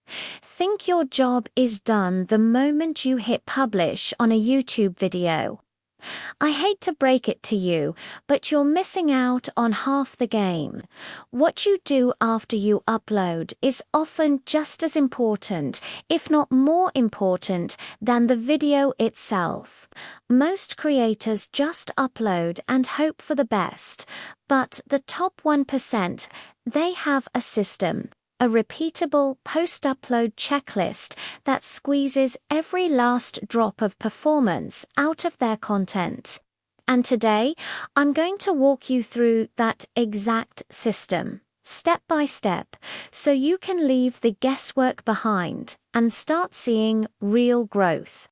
Think your job is done the moment you hit publish on a YouTube video. I hate to break it to you, but you're missing out on half the game. What you do after you upload is often just as important, if not more important, than the video itself. Most creators just upload and hope for the best, but the top 1%, they have a system. A repeatable post-upload checklist that squeezes every last drop of performance out of their content. And today, I'm going to walk you through that exact system, step by step, so you can leave the guesswork behind and start seeing real growth.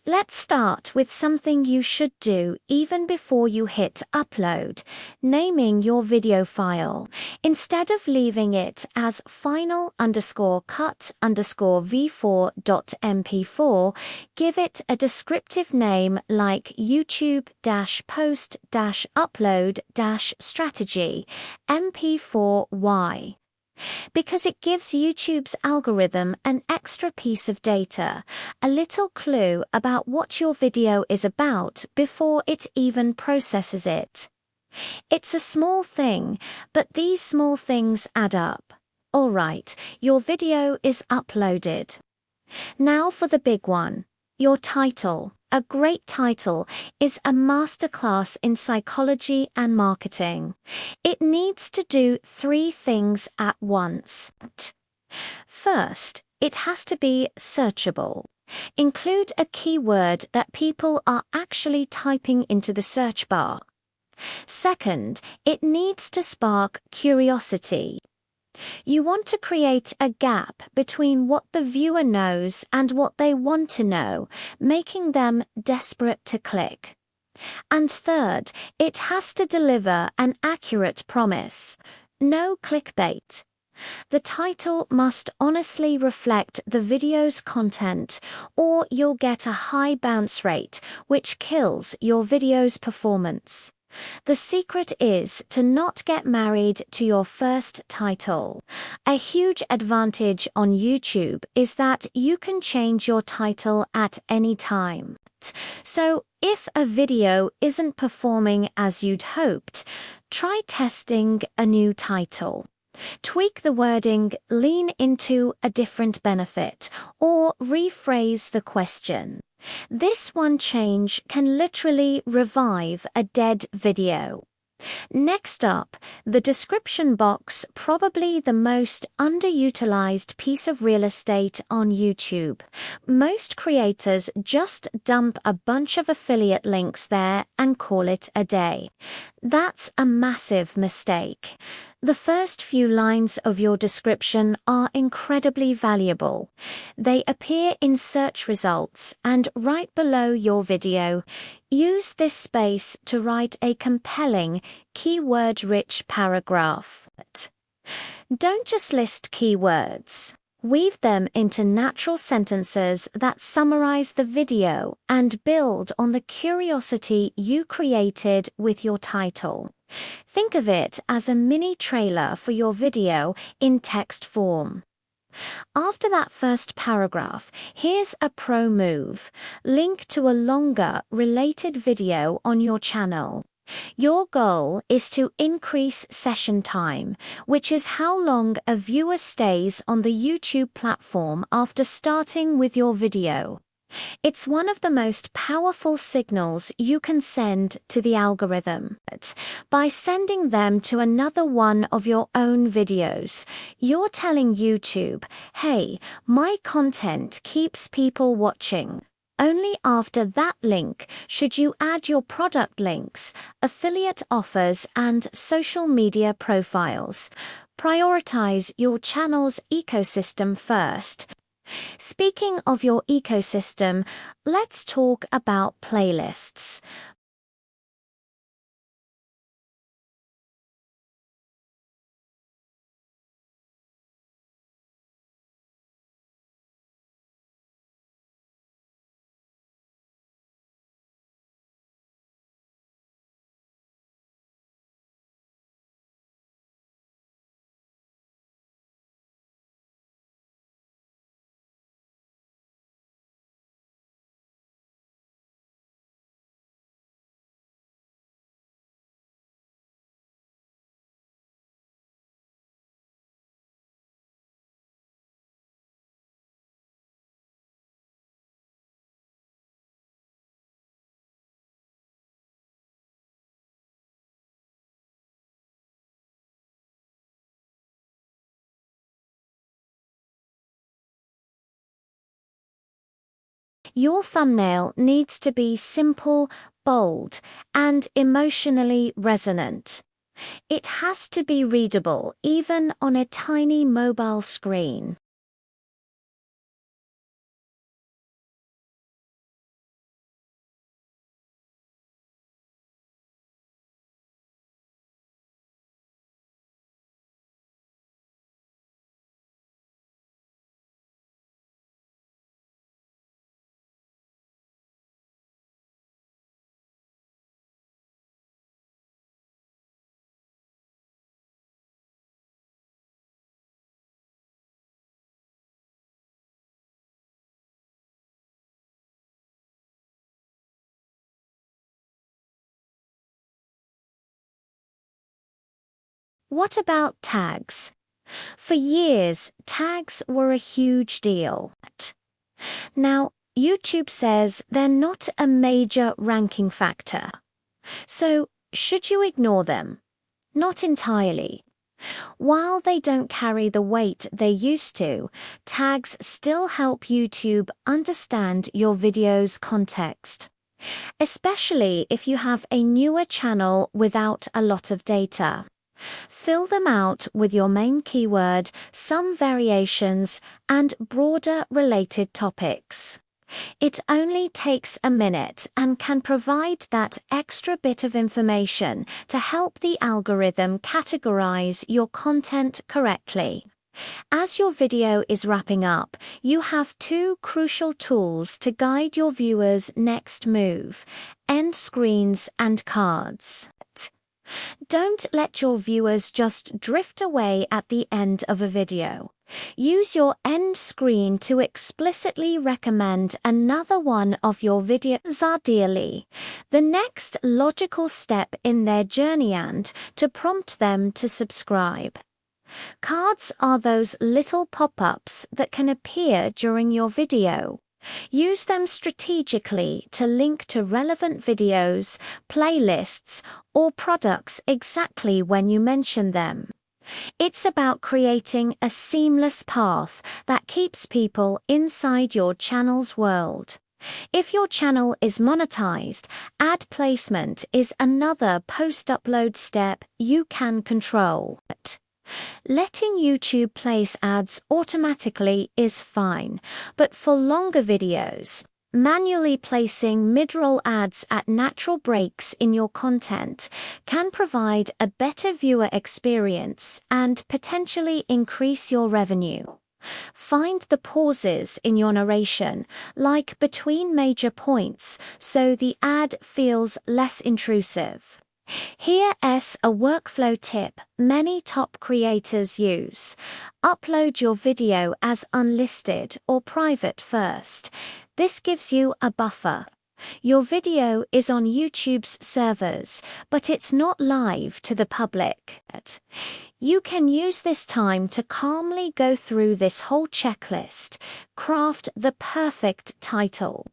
Let's start with something you should do even before you hit upload, naming your video file. Instead of leaving it as final_cut_v4.mp4, give it a descriptive name like YouTube-post-upload-strategy mp4y. Because it gives YouTube's algorithm an extra piece of data, a little clue about what your video is about before it even processes it. It's a small thing, but these small things add up. Alright, your video is uploaded. Now for the big one, your title. A great title is a masterclass in psychology and marketing. It needs to do 3 things at once. First, it has to be searchable. Include a keyword that people are actually typing into the search bar. Second, it needs to spark curiosity. You want to create a gap between what the viewer knows and what they want to know, making them desperate to click. And third, it has to deliver an accurate promise. No clickbait. The title must honestly reflect the video's content, or you'll get a high bounce rate, which kills your video's performance. The secret is to not get married to your first title. A huge advantage on YouTube is that you can change your title at any time. So, if a video isn't performing as you'd hoped, try testing a new title. Tweak the wording, lean into a different benefit, or rephrase the question. This one change can literally revive a dead video. Next up, the description box, probably the most underutilized piece of real estate on YouTube. Most creators just dump a bunch of affiliate links there and call it a day. That's a massive mistake. The first few lines of your description are incredibly valuable. They appear in search results and right below your video. Use this space to write a compelling, keyword-rich paragraph. Don't just list keywords. Weave them into natural sentences that summarize the video and build on the curiosity you created with your title. Think of it as a mini trailer for your video in text form. After that first paragraph, here's a pro move. Link to a longer, related video on your channel. Your goal is to increase session time, which is how long a viewer stays on the YouTube platform after starting with your video. It's one of the most powerful signals you can send to the algorithm. By sending them to another one of your own videos, you're telling YouTube, hey, my content keeps people watching. Only after that link should you add your product links, affiliate offers, and social media profiles. Prioritize your channel's ecosystem first. Speaking of your ecosystem, let's talk about playlists. Your thumbnail needs to be simple, bold, and emotionally resonant. It has to be readable even on a tiny mobile screen. What about tags? For years, tags were a huge deal. Now, YouTube says they're not a major ranking factor. So, should you ignore them? Not entirely. While they don't carry the weight they used to, tags still help YouTube understand your video's context. Especially if you have a newer channel without a lot of data. Fill them out with your main keyword, some variations, and broader related topics. It only takes a minute and can provide that extra bit of information to help the algorithm categorize your content correctly. As your video is wrapping up, you have two crucial tools to guide your viewers' next move: end screens and cards. Don't let your viewers just drift away at the end of a video. Use your end screen to explicitly recommend another one of your videos, ideally, the next logical step in their journey, and to prompt them to subscribe. Cards are those little pop-ups that can appear during your video. Use them strategically to link to relevant videos, playlists, or products exactly when you mention them. It's about creating a seamless path that keeps people inside your channel's world. If your channel is monetized, ad placement is another post-upload step you can control. Letting YouTube place ads automatically is fine, but for longer videos, manually placing mid-roll ads at natural breaks in your content can provide a better viewer experience and potentially increase your revenue. Find the pauses in your narration, like between major points, so the ad feels less intrusive. Here's a workflow tip many top creators use. Upload your video as unlisted or private first. This gives you a buffer. Your video is on YouTube's servers, but it's not live to the public. You can use this time to calmly go through this whole checklist. Craft the perfect title.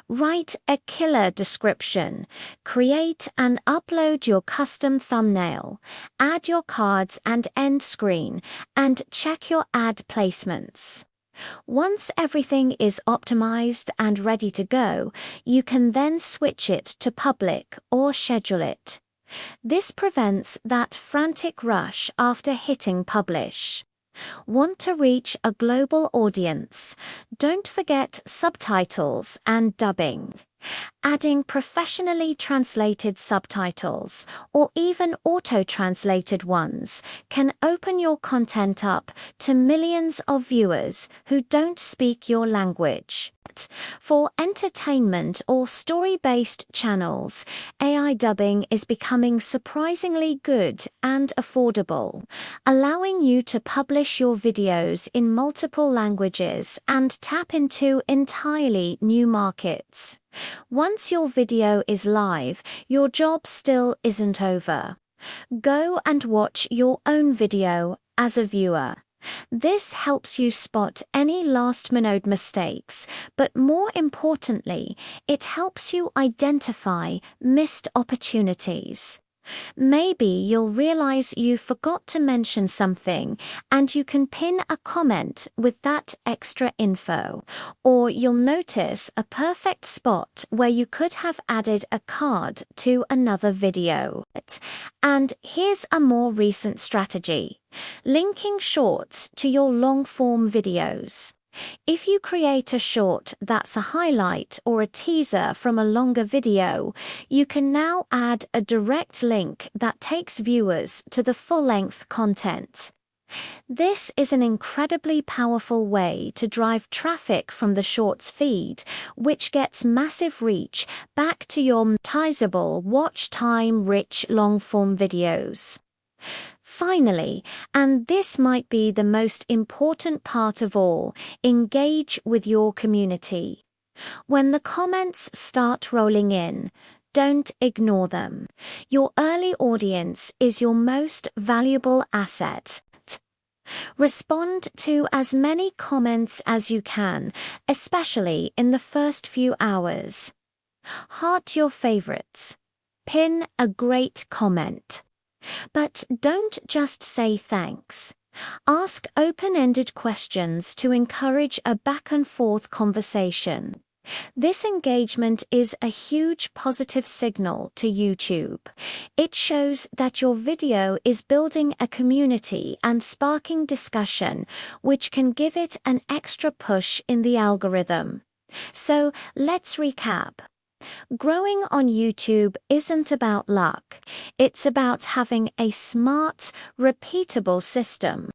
Write a killer description, create and upload your custom thumbnail, add your cards and end screen, and check your ad placements. Once everything is optimized and ready to go, you can then switch it to public or schedule it. This prevents that frantic rush after hitting publish. Want to reach a global audience? Don't forget subtitles and dubbing. Adding professionally translated subtitles, or even auto-translated ones, can open your content up to millions of viewers who don't speak your language. For entertainment or story-based channels, AI dubbing is becoming surprisingly good and affordable, allowing you to publish your videos in multiple languages and tap into entirely new markets. Once your video is live, your job still isn't over. Go and watch your own video as a viewer. This helps you spot any last-minute mistakes, but more importantly, it helps you identify missed opportunities. Maybe you'll realize you forgot to mention something and you can pin a comment with that extra info. Or you'll notice a perfect spot where you could have added a card to another video. And here's a more recent strategy: linking shorts to your long-form videos. If you create a short that's a highlight or a teaser from a longer video, you can now add a direct link that takes viewers to the full-length content. This is an incredibly powerful way to drive traffic from the Shorts feed, which gets massive reach back to your monetizable, watch time-rich long-form videos. Finally, and this might be the most important part of all, engage with your community. When the comments start rolling in, don't ignore them. Your early audience is your most valuable asset. Respond to as many comments as you can, especially in the first few hours. Heart your favorites. Pin a great comment. But don't just say thanks. Ask open-ended questions to encourage a back-and-forth conversation. This engagement is a huge positive signal to YouTube. It shows that your video is building a community and sparking discussion, which can give it an extra push in the algorithm. So let's recap. Growing on YouTube isn't about luck. It's about having a smart, repeatable system.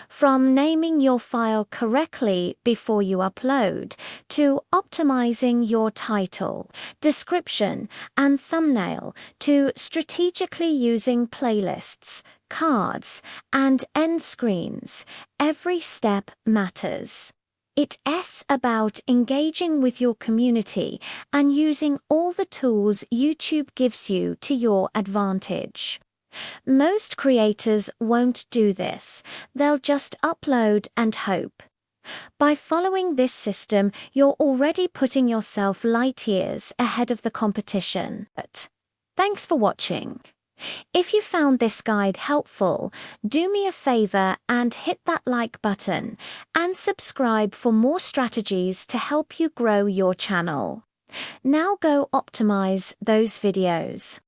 From naming your file correctly before you upload, to optimizing your title, description, and thumbnail, to strategically using playlists, cards, and end screens, every step matters. It's about engaging with your community and using all the tools YouTube gives you to your advantage. Most creators won't do this. They'll just upload and hope. By following this system, you're already putting yourself light years ahead of the competition. Thanks for watching. If you found this guide helpful, do me a favor and hit that like button and subscribe for more strategies to help you grow your channel. Now go optimize those videos.